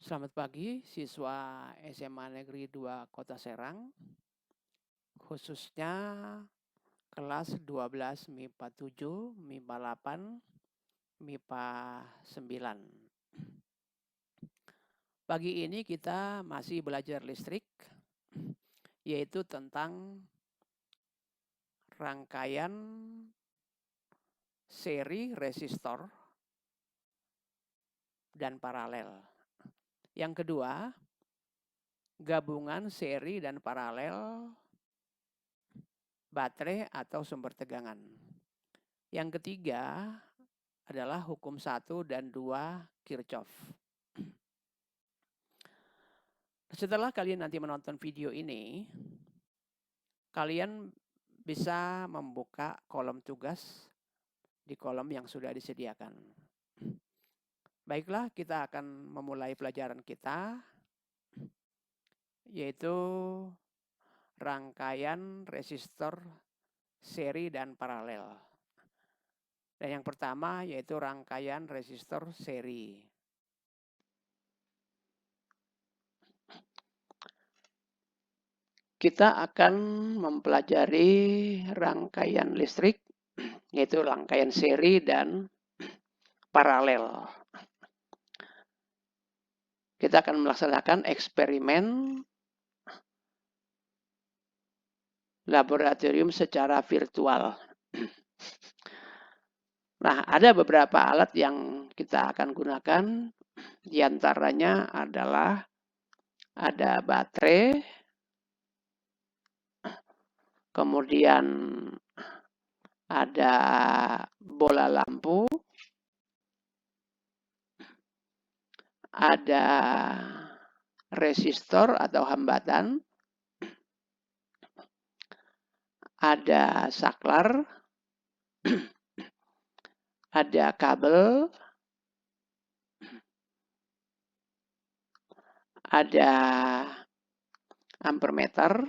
Selamat pagi, siswa SMA Negeri 2 Kota Serang, khususnya kelas 12 MIPA 7, MIPA 8, MIPA 9. Pagi ini kita masih belajar listrik, yaitu tentang rangkaian seri resistor dan paralel. Yang kedua, gabungan seri dan paralel baterai atau sumber tegangan. Yang ketiga adalah hukum 1 dan 2 Kirchhoff. Setelah kalian nanti menonton video ini, kalian bisa membuka kolom tugas di kolom yang sudah disediakan. Baiklah, kita akan memulai pelajaran kita, yaitu rangkaian resistor seri dan paralel. Dan yang pertama yaitu rangkaian resistor seri. Kita akan mempelajari rangkaian listrik, yaitu rangkaian seri dan paralel. Kita akan melaksanakan eksperimen laboratorium secara virtual. Nah, ada beberapa alat yang kita akan gunakan. Di antaranya adalah ada baterai, kemudian ada bola lampu, ada resistor atau hambatan, ada saklar, ada kabel, ada ampermeter,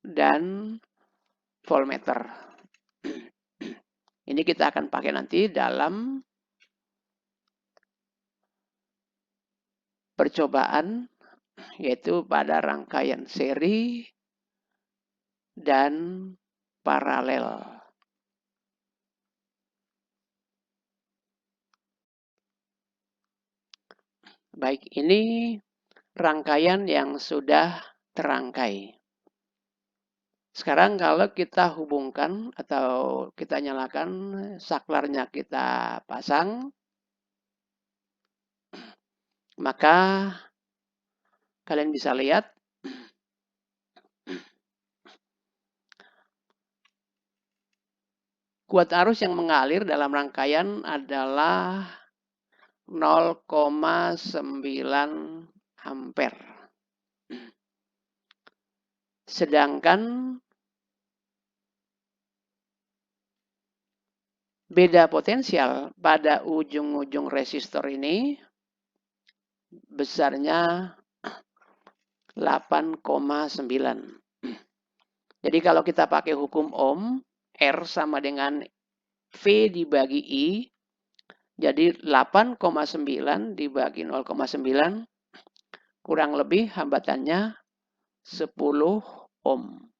dan voltmeter. Ini kita akan pakai nanti dalam percobaan, yaitu pada rangkaian seri dan paralel. Baik, ini rangkaian yang sudah terangkai. Sekarang kalau kita hubungkan atau kita nyalakan, saklarnya kita pasang, maka kalian bisa lihat kuat arus yang mengalir dalam rangkaian adalah 0,9 ampere. Sedangkan beda potensial pada ujung-ujung resistor ini besarnya 8,9. Jadi kalau kita pakai hukum Ohm, R sama dengan V dibagi I, jadi 8,9 dibagi 0,9 kurang lebih hambatannya 10 ohm.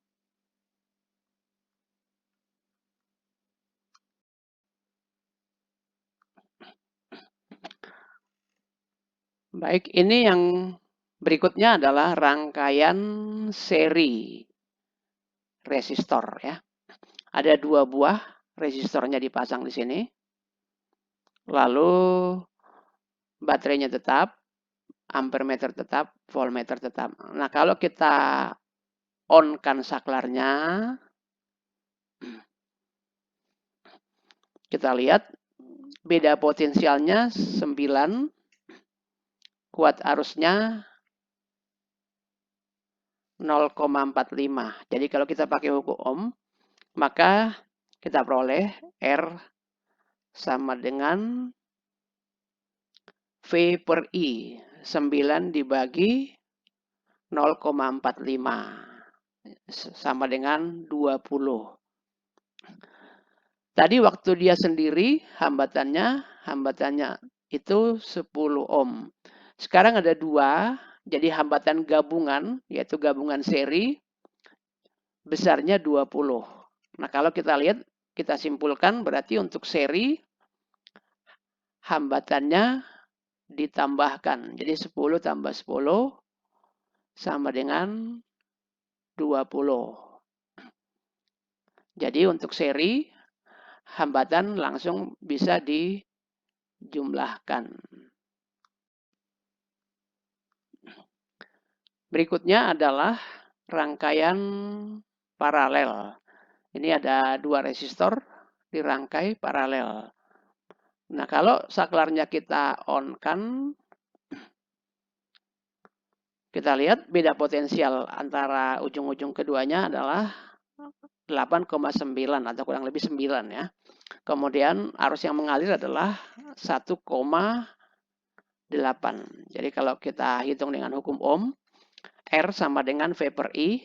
Baik, ini yang berikutnya adalah rangkaian seri resistor ya. Ada 2 buah resistornya dipasang di sini. Lalu baterainya tetap, ampermeter tetap, voltmeter tetap. Nah, kalau kita on-kan saklarnya, kita lihat beda potensialnya 9, kuat arusnya 0,45. Jadi kalau kita pakai hukum Ohm, maka kita peroleh R sama dengan V per I. 9 dibagi 0,45 sama dengan 20. Tadi waktu dia sendiri hambatannya itu 10 ohm. Sekarang ada 2, jadi hambatan gabungan, yaitu gabungan seri, besarnya 20. Nah, kalau kita lihat, kita simpulkan berarti untuk seri, hambatannya ditambahkan. Jadi 10 tambah 10 sama dengan 20. Jadi untuk seri, hambatan langsung bisa dijumlahkan. Berikutnya adalah rangkaian paralel. Ini ada 2 resistor dirangkai paralel. Nah, kalau saklarnya kita on-kan, kita lihat beda potensial antara ujung-ujung keduanya adalah 8,9 atau kurang lebih 9 ya. Kemudian arus yang mengalir adalah 1,8. Jadi kalau kita hitung dengan hukum Ohm, R sama dengan V per I,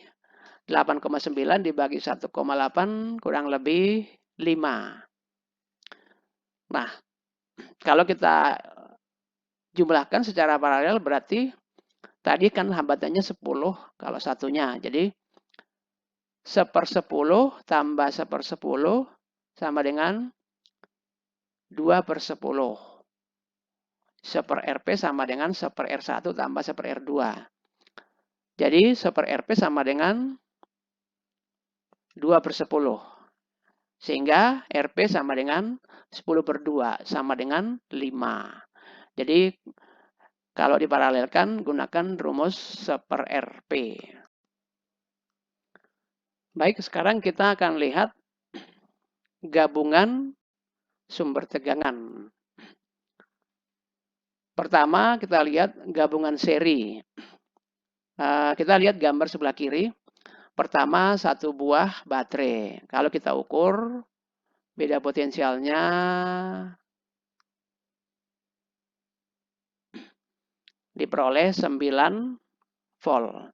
8,9 dibagi 1,8 kurang lebih 5. Nah, kalau kita jumlahkan secara paralel berarti tadi kan hambatannya 10 kalau satunya. Jadi 1/10 tambah 1/10 sama dengan 2/10. 1/Rp sama dengan 1/R1 tambah 1/R2. Jadi 1/Rp sama dengan 2/10. Sehingga Rp sama dengan 10/2 sama dengan 5. Jadi kalau diparalelkan gunakan rumus 1/Rp. Baik, sekarang kita akan lihat gabungan sumber tegangan. Pertama kita lihat gabungan seri. Kita lihat gambar sebelah kiri. Pertama satu buah baterai. Kalau kita ukur beda potensialnya diperoleh 9 volt.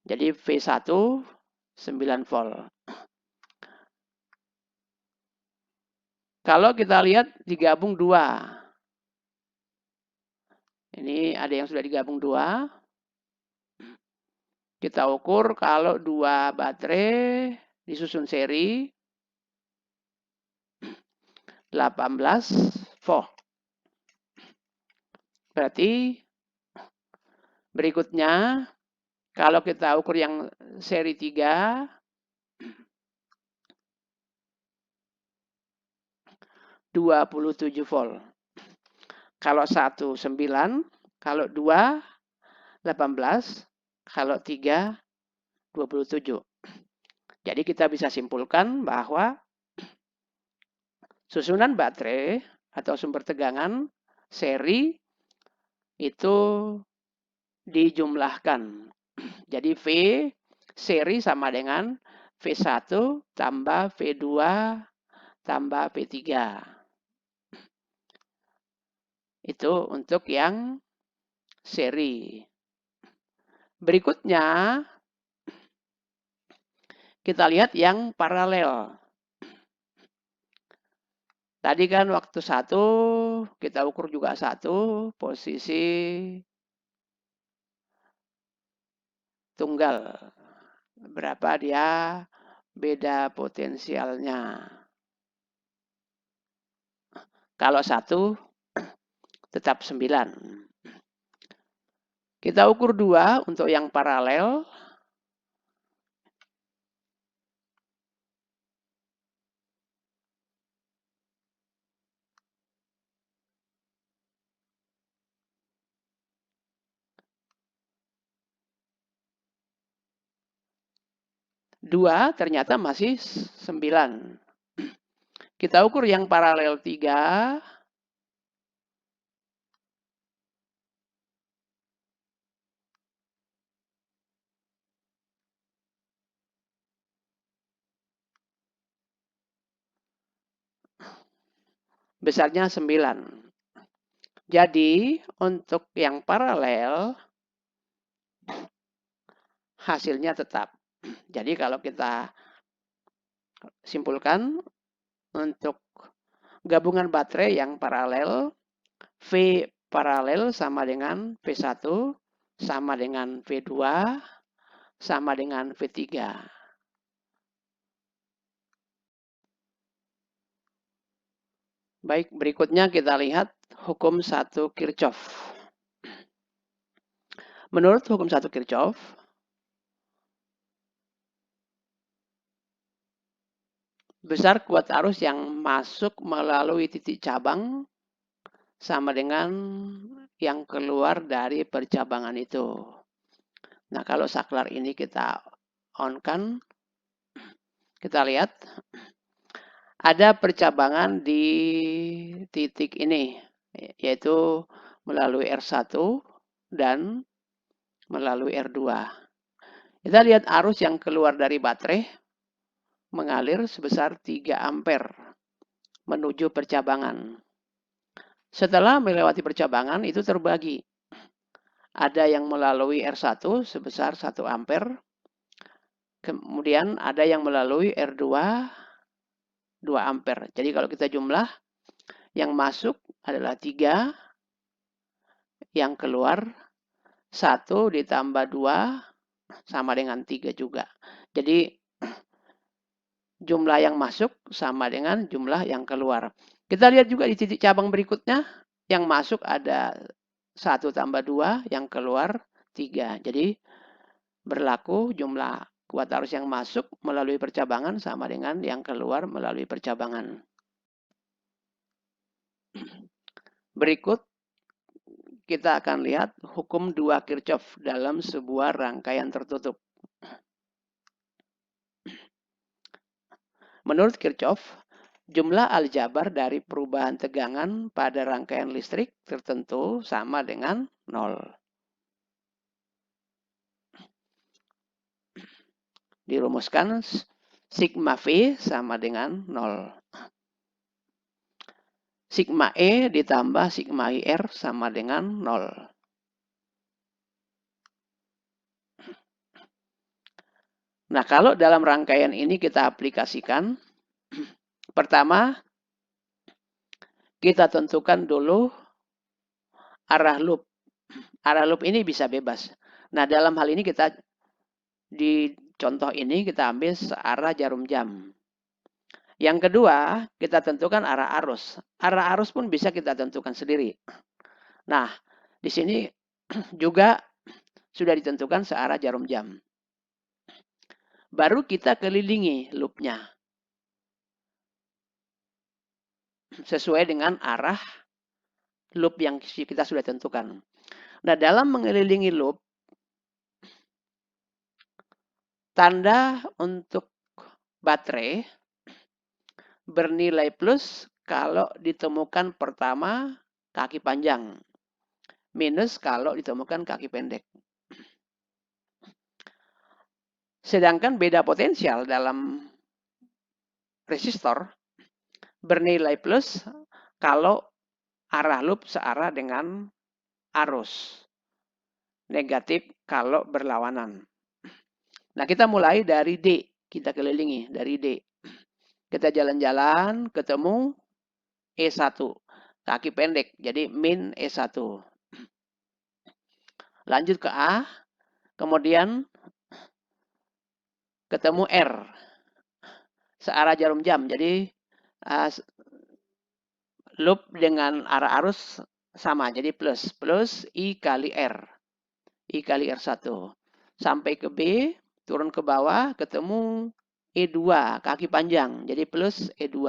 Jadi V1 9 volt. Kalau kita lihat digabung 2. Ini ada yang sudah digabung 2. Kita ukur kalau 2 baterai disusun seri 18 volt. Berarti berikutnya kalau kita ukur yang seri 3 27 volt. Kalau 1 9, kalau 2 18, kalau 3 27. Jadi kita bisa simpulkan bahwa susunan baterai atau sumber tegangan seri itu dijumlahkan. Jadi V seri sama dengan V1 tambah V2 tambah V3. Itu untuk yang seri. Berikutnya kita lihat yang paralel. Tadi kan waktu 1 kita ukur juga 1 posisi tunggal. Berapa dia beda potensialnya. Kalau 1 tetap 9. Kita ukur 2 untuk yang paralel. Dua ternyata masih 9. Kita ukur yang paralel 3. Besarnya 9. Jadi untuk yang paralel hasilnya tetap. Jadi kalau kita simpulkan untuk Gabungan baterai yang paralel, V paralel sama dengan V1, sama dengan V2, sama dengan V3. Baik, berikutnya kita lihat hukum 1 Kirchhoff. Menurut hukum 1 Kirchhoff, besar kuat arus yang masuk melalui titik cabang sama dengan yang keluar dari percabangan itu. Nah, kalau saklar ini kita on-kan, kita lihat ada percabangan di titik ini, yaitu melalui R1 dan melalui R2. Kita lihat arus yang keluar dari baterai mengalir sebesar 3 ampere menuju percabangan. Setelah melewati percabangan itu terbagi. Ada yang melalui R1 sebesar 1 ampere, kemudian ada yang melalui R2 2 ampere. Jadi kalau kita jumlah, yang masuk adalah 3, yang keluar 1 ditambah 2 sama dengan 3 juga. Jadi jumlah yang masuk sama dengan jumlah yang keluar. Kita lihat juga di titik cabang berikutnya, yang masuk ada 1 tambah 2, yang keluar 3. Jadi berlaku jumlah kuat arus yang masuk melalui percabangan sama dengan yang keluar melalui percabangan. Berikut kita akan lihat hukum 2 Kirchhoff dalam sebuah rangkaian tertutup. Menurut Kirchhoff, jumlah aljabar dari perubahan tegangan pada rangkaian listrik tertentu sama dengan 0. Dirumuskan sigma V sama dengan 0. Sigma E ditambah sigma IR sama dengan 0. Nah, kalau dalam rangkaian ini kita aplikasikan, pertama, kita tentukan dulu arah loop. Arah loop ini bisa bebas. Nah, dalam hal ini kita, di contoh ini kita ambil searah jarum jam. Yang kedua, kita tentukan arah arus. Arah arus pun bisa kita tentukan sendiri. Nah, di sini juga sudah ditentukan searah jarum jam. Baru kita kelilingi loopnya sesuai dengan arah loop yang kita sudah tentukan. Nah, dalam mengelilingi loop, tanda untuk baterai bernilai plus kalau ditemukan pertama kaki panjang, minus kalau ditemukan kaki pendek. Sedangkan beda potensial dalam resistor bernilai plus kalau arah loop searah dengan arus. Negatif kalau berlawanan. Nah, kita mulai dari D. Kita kelilingi dari D. Kita jalan-jalan, ketemu E1. Kaki pendek, jadi min E1. Lanjut ke A, kemudian ketemu R. Searah jarum jam, jadi loop dengan arah arus sama, jadi plus. Plus I kali R. I kali R1. Sampai ke B, turun ke bawah, ketemu E2, kaki panjang, jadi plus E2.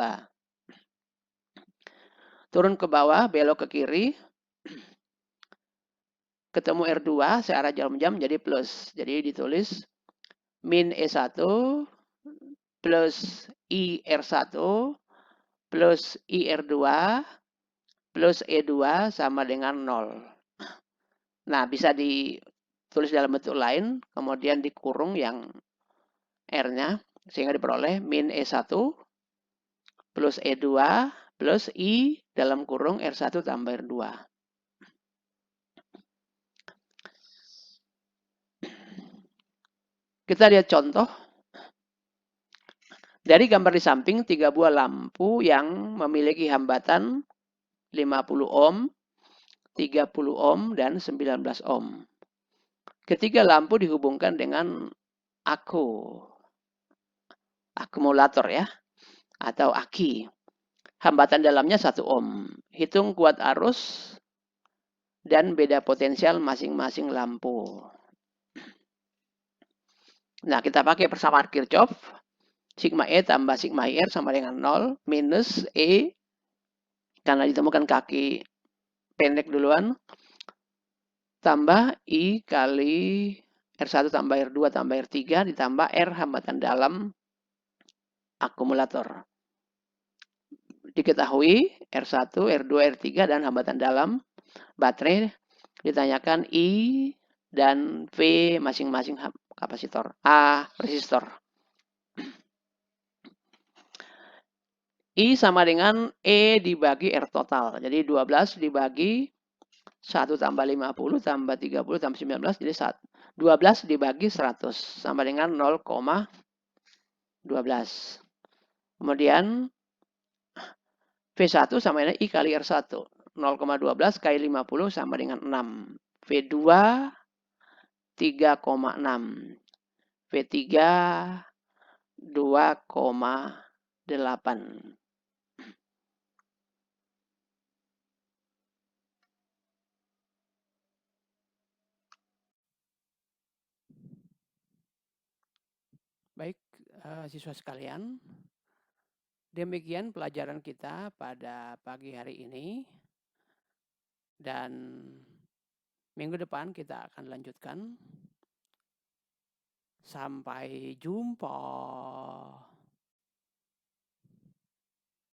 Turun ke bawah, belok ke kiri, ketemu R2, searah jarum jam, jadi plus. Jadi ditulis min E1 plus IR1 plus IR2 plus E2 sama dengan 0. Nah, bisa ditulis dalam bentuk lain, kemudian dikurung yang R-nya, sehingga diperoleh min E1 plus E2 plus I dalam kurung R1 tambah R2. Kita lihat contoh. Dari gambar di samping, 3 buah lampu yang memiliki hambatan 50 ohm, 30 ohm, dan 19 ohm. Ketiga lampu dihubungkan dengan akumulator ya, atau aki. Hambatan dalamnya 1 ohm. Hitung kuat arus dan beda potensial masing-masing lampu. Nah, kita pakai persamaan Kirchhoff. Sigma E tambah sigma IR sama dengan 0 minus E karena ditemukan kaki pendek duluan tambah I kali R1 tambah R2 tambah R3 ditambah R hambatan dalam akumulator. Diketahui R1, R2, R3 dan hambatan dalam baterai ditanyakan I dan V masing-masing kapasitor. A resistor. I sama dengan E dibagi R total. Jadi 12 dibagi 1 tambah 50 tambah 30 tambah 19 jadi 12 dibagi 100 sama dengan 0,12. Kemudian V1 sama dengan I kali R1. 0,12 kali 50 sama dengan 6. V2 3,6. V3 2,8. Baik, siswa sekalian, demikian pelajaran kita pada pagi hari ini. Dan minggu depan kita akan lanjutkan. Sampai jumpa.